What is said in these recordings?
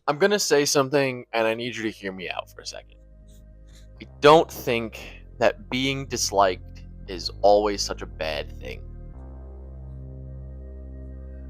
I'm gonna say something, and I need you to hear me out for a second. I don't think that being disliked is always such a bad thing.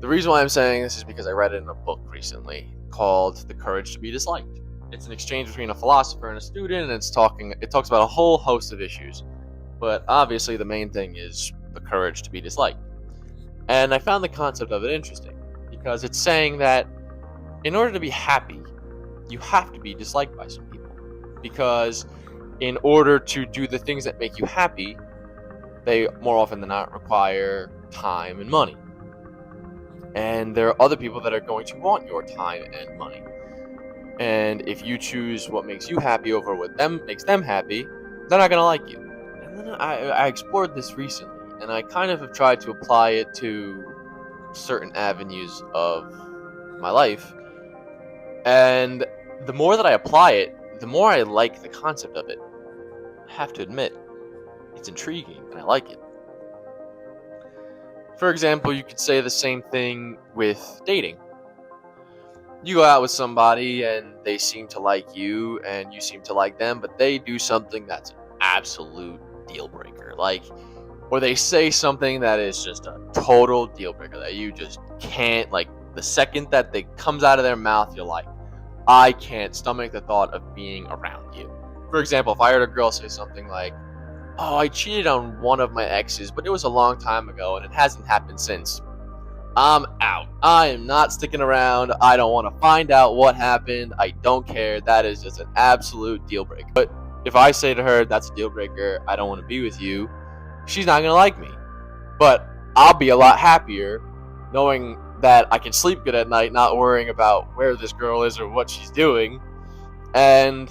The reason why I'm saying this is because I read it in a book recently called The Courage to be Disliked. It's an exchange between a philosopher and a student, and it talks about a whole host of issues. But obviously the main thing is the courage to be disliked. And I found the concept of it interesting because it's saying that in order to be happy, you have to be disliked by some people. Because in order to do the things that make you happy, they more often than not require time and money. And there are other people that are going to want your time and money. And if you choose what makes you happy over what them makes them happy, they're not gonna like you. And then I explored this recently, and I kind of have tried to apply it to certain avenues of my life. And the more that I apply it, the more I like the concept of it. I have to admit, it's intriguing and I like it. For example, you could say the same thing with dating. You go out with somebody and they seem to like you and you seem to like them, but they do something that's an absolute deal breaker. Or they say something that is just a total deal breaker that you just can't, like, the second that they comes out of their mouth, you're like, I can't stomach the thought of being around you. For example, if I heard a girl say something like, oh, I cheated on one of my exes, but it was a long time ago and it hasn't happened since. I'm out. I am not sticking around. I don't want to find out what happened. I don't care. That is just an absolute deal breaker. But if I say to her, that's a deal breaker, I don't want to be with you, she's not going to like me. But I'll be a lot happier knowing that I can sleep good at night, not worrying about where this girl is or what she's doing, and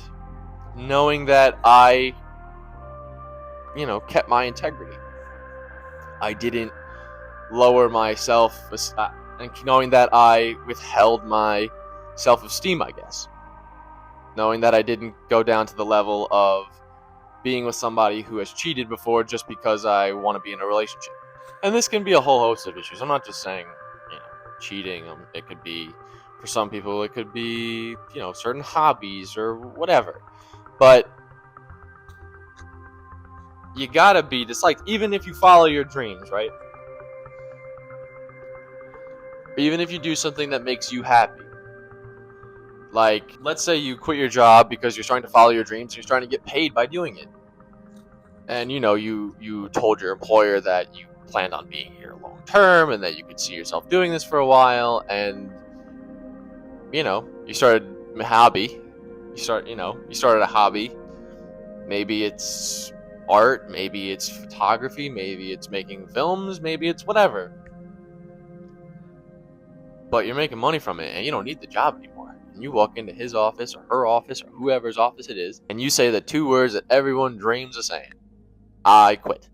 knowing that I, kept my integrity. I didn't lower myself, and knowing that I withheld my self-esteem, I guess. Knowing that I didn't go down to the level of being with somebody who has cheated before just because I want to be in a relationship. And this can be a whole host of issues. I'm not just saying, cheating. It could be, for some people, it could be, certain hobbies or whatever. But you gotta be disliked, even if you follow your dreams, right? Even if you do something that makes you happy. Like, let's say you quit your job because you're trying to follow your dreams and you're trying to get paid by doing it. And you told your employer that you planned on being here long term and that you could see yourself doing this for a while, and you started a hobby. You started a hobby. Maybe it's art, maybe it's photography, maybe it's making films, maybe it's whatever. But you're making money from it and you don't need the job anymore. And you walk into his office or her office or whoever's office it is, and you say the two words that everyone dreams of saying: I quit.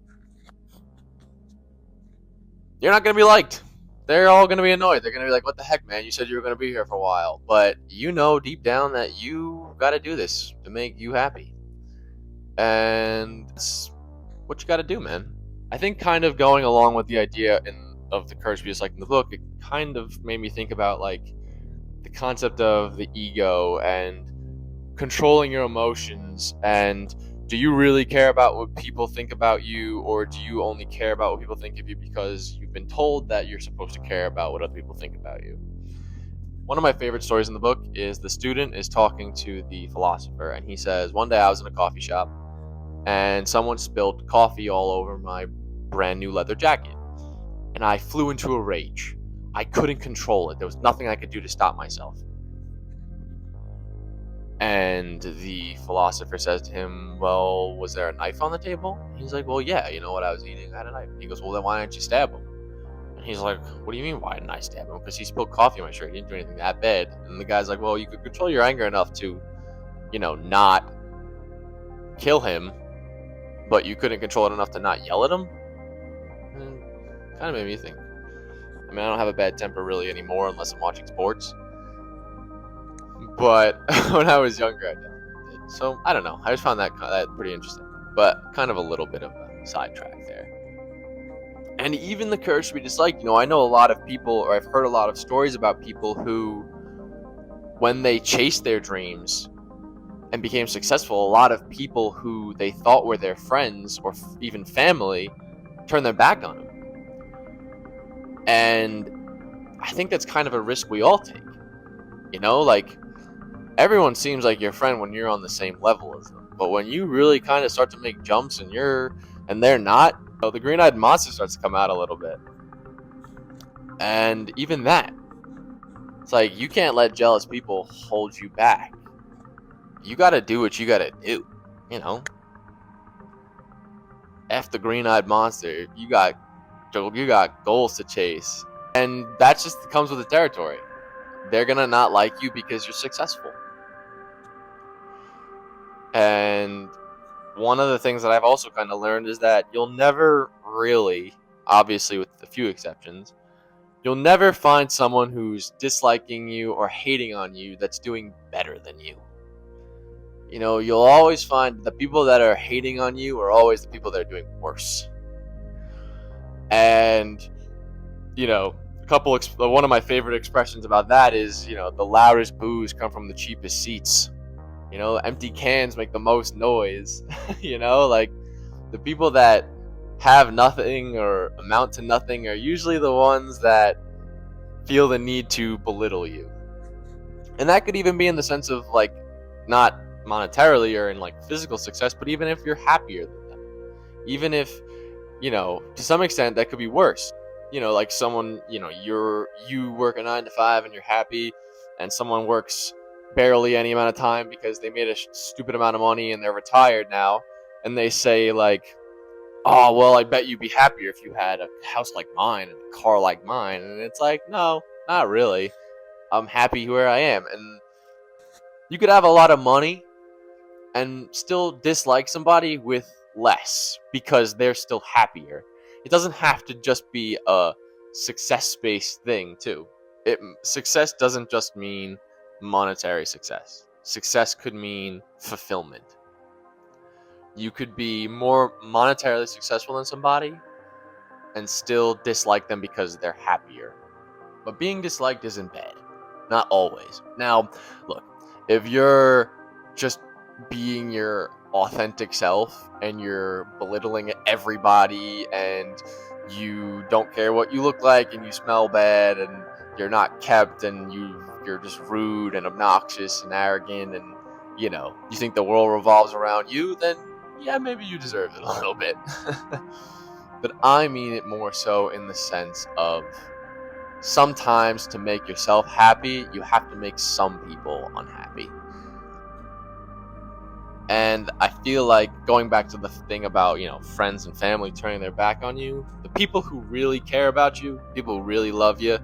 You're not going to be liked. They're all going to be annoyed. They're going to be like, what the heck, man? You said you were going to be here for a while. But you know deep down that you got to do this to make you happy. And that's what you got to do, man. I think kind of going along with the idea of the courage to be disliked in the book, it kind of made me think about, like, the concept of the ego and controlling your emotions, and do you really care about what people think about you, or do you only care about what people think of you because you've been told that you're supposed to care about what other people think about you? One of my favorite stories in the book is the student is talking to the philosopher, and he says, one day I was in a coffee shop and someone spilled coffee all over my brand new leather jacket, and I flew into a rage. I couldn't control it. There was nothing I could do to stop myself. And the philosopher says to him, well, was there a knife on the table? He's like, well, yeah, you know what I was eating? I had a knife. He goes, well, then why didn't you stab him? And he's like, what do you mean, why didn't I stab him? Because he spilled coffee on my shirt. He didn't do anything that bad. And the guy's like, well, you could control your anger enough to, not kill him, but you couldn't control it enough to not yell at him? And kind of made me think. I mean, I don't have a bad temper really anymore unless I'm watching sports. But when I was younger, I definitely did. So, I don't know. I just found that pretty interesting. But kind of a little bit of a sidetrack there. And even the courage to be disliked. I know a lot of people, or I've heard a lot of stories about people who when they chased their dreams and became successful, a lot of people who they thought were their friends or even family turned their back on them. And I think that's kind of a risk we all take. You know, like, everyone seems like your friend when you're on the same level as them. But when you really kind of start to make jumps and they're not, you know, the green-eyed monster starts to come out a little bit. And even that, it's like, you can't let jealous people hold you back. You gotta do what you gotta do, you know? F the green-eyed monster. You got goals to chase. And that just comes with the territory. They're gonna not like you because you're successful. And one of the things that I've also kind of learned is that you'll never really, obviously with a few exceptions, you'll never find someone who's disliking you or hating on you that's doing better than you. You know, you'll always find the people that are hating on you are always the people that are doing worse. And, you know, one of my favorite expressions about that is, you know, the loudest boos come from the cheapest seats. You know, empty cans make the most noise. You know, like, the people that have nothing or amount to nothing are usually the ones that feel the need to belittle you. And that could even be in the sense of, like, not monetarily or in, like, physical success, but even if you're happier than them. Even if, you know, to some extent that could be worse. You know, like, someone, you know, you work a 9 to 5 and you're happy, and someone works barely any amount of time because they made a stupid amount of money and they're retired now, and they say, like, oh, well, I bet you'd be happier if you had a house like mine and a car like mine. And it's like, no, not really. I'm happy where I am. And you could have a lot of money and still dislike somebody with less because they're still happier. It doesn't have to just be a success-based thing, too. Success doesn't just mean monetary success. Success could mean fulfillment. You could be more monetarily successful than somebody and still dislike them because they're happier. But being disliked isn't bad. Not always. Now, look, if you're just being your authentic self and you're belittling everybody and you don't care what you look like and you smell bad and you're not kept and you're just rude and obnoxious and arrogant and, you know, you think the world revolves around you, then yeah, maybe you deserve it a little bit. But I mean it more so in the sense of, sometimes to make yourself happy, you have to make some people unhappy. And I feel like, going back to the thing about, you know, friends and family turning their back on you, the people who really care about you, people who really love you,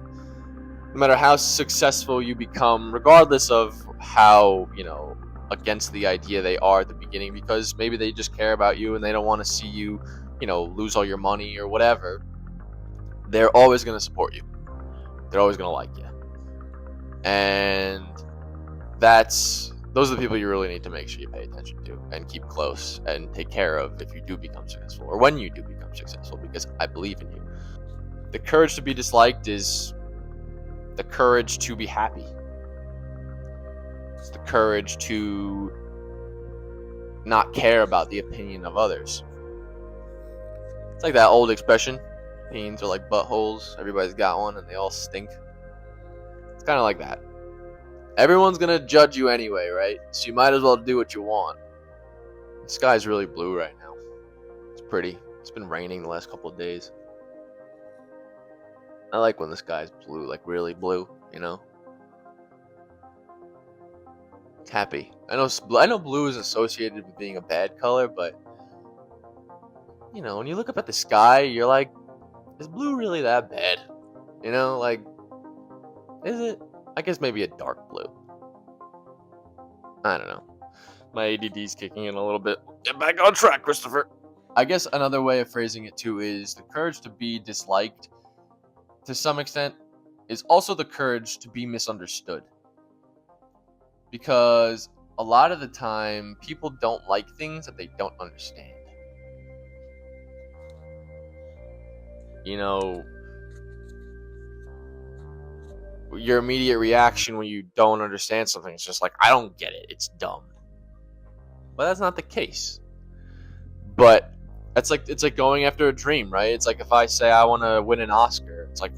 no matter how successful you become, regardless of how, you know, against the idea they are at the beginning, because maybe they just care about you and they don't want to see you, you know, lose all your money or whatever, they're always going to support you. They're always going to like you. And those are the people you really need to make sure you pay attention to and keep close and take care of if you do become successful, or when you do become successful, because I believe in you. The courage to be disliked is the courage to be happy. It's the courage to not care about the opinion of others. It's like that old expression, opinions are like buttholes, everybody's got one and they all stink. It's kind of like that. Everyone's gonna judge you anyway, right? So you might as well do what you want. The sky's really blue right now. It's pretty. It's been raining the last couple of days. I like when the sky's blue, like really blue, you know? It's happy. I know blue is associated with being a bad color, but, you know, when you look up at the sky, you're like, is blue really that bad? You know, like, is it? I guess maybe a dark blue. I don't know. My ADD's kicking in a little bit. Get back on track, Christopher. I guess another way of phrasing it too is the courage to be disliked, to some extent, is also the courage to be misunderstood. Because a lot of the time, people don't like things that they don't understand. You know, your immediate reaction when you don't understand something is just like, I don't get it, it's dumb. But that's not the case. But it's like going after a dream, right? It's like if I say I want to win an Oscar, it's like,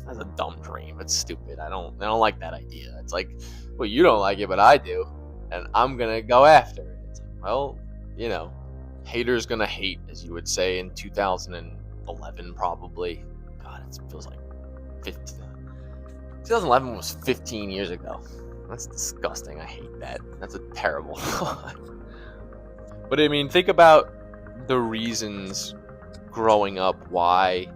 that's a dumb dream. It's stupid. I don't like that idea. It's like, well, you don't like it, but I do, and I'm gonna go after it. It's like, well, you know, haters gonna hate, as you would say in 2011, probably. God, it feels like 15. 2011 was 15 years ago. That's disgusting. I hate that. That's a terrible thought. But I mean, think about the reasons growing up why,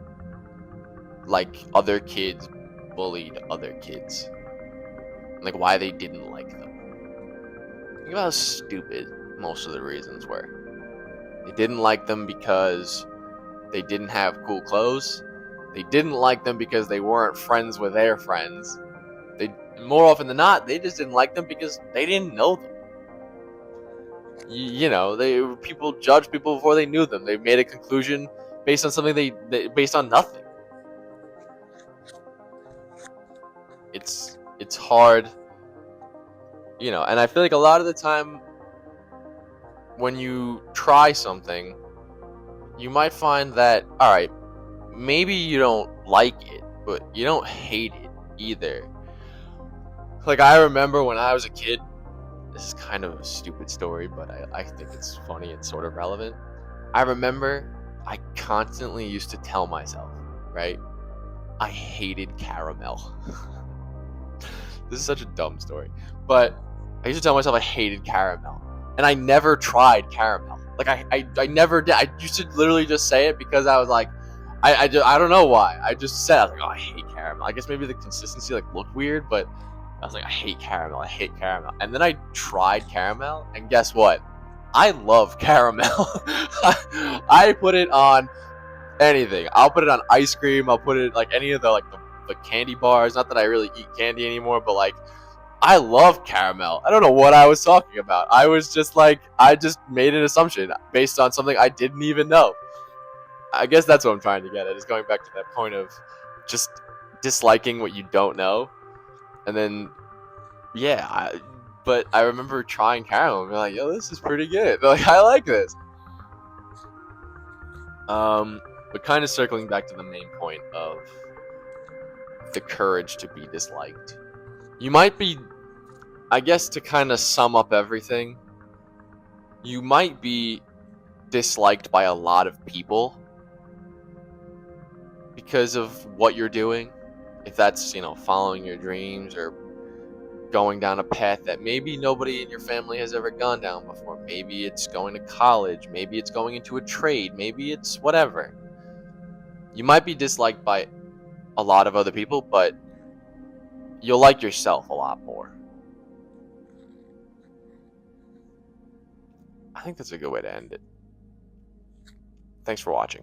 like, other kids bullied other kids. Like, why they didn't like them. Think about how stupid most of the reasons were. They didn't like them because they didn't have cool clothes. They didn't like them because they weren't friends with their friends. They, more often than not, they just didn't like them because they didn't know them. You know, people judged people before they knew them. They made a conclusion based on something based on nothing. It's hard, you know, and I feel like a lot of the time when you try something, you might find that, all right, maybe you don't like it, but you don't hate it either. Like, I remember when I was a kid, this is kind of a stupid story, but I think it's funny and sort of relevant. I remember I constantly used to tell myself, right, I hated caramel. This is such a dumb story, but I used to tell myself I hated caramel, and I never tried caramel. Like, I never did. I used to literally just say it because I was like, I don't know why. I just said, I was like, oh, I hate caramel. I guess maybe the consistency like looked weird, but I was like, I hate caramel. I hate caramel. And then I tried caramel, and guess what? I love caramel. I put it on anything. I'll put it on ice cream. I'll put it like any of the candy bars. Not that I really eat candy anymore, but like, I love caramel. I don't know what I was talking about. I was just like, I just made an assumption based on something I didn't even know. I guess that's what I'm trying to get at, is going back to that point of just disliking what you don't know. And then, yeah, but I remember trying caramel and being like, yo, this is pretty good. Like, I like this. But kind of circling back to the main point of the courage to be disliked. You might be, I guess, to kind of sum up everything, you might be disliked by a lot of people because of what you're doing. If that's, you know, following your dreams or going down a path that maybe nobody in your family has ever gone down before. Maybe it's going to college. Maybe it's going into a trade. Maybe it's whatever. You might be disliked by a lot of other people, but you'll like yourself a lot more. I think that's a good way to end it. Thanks for watching.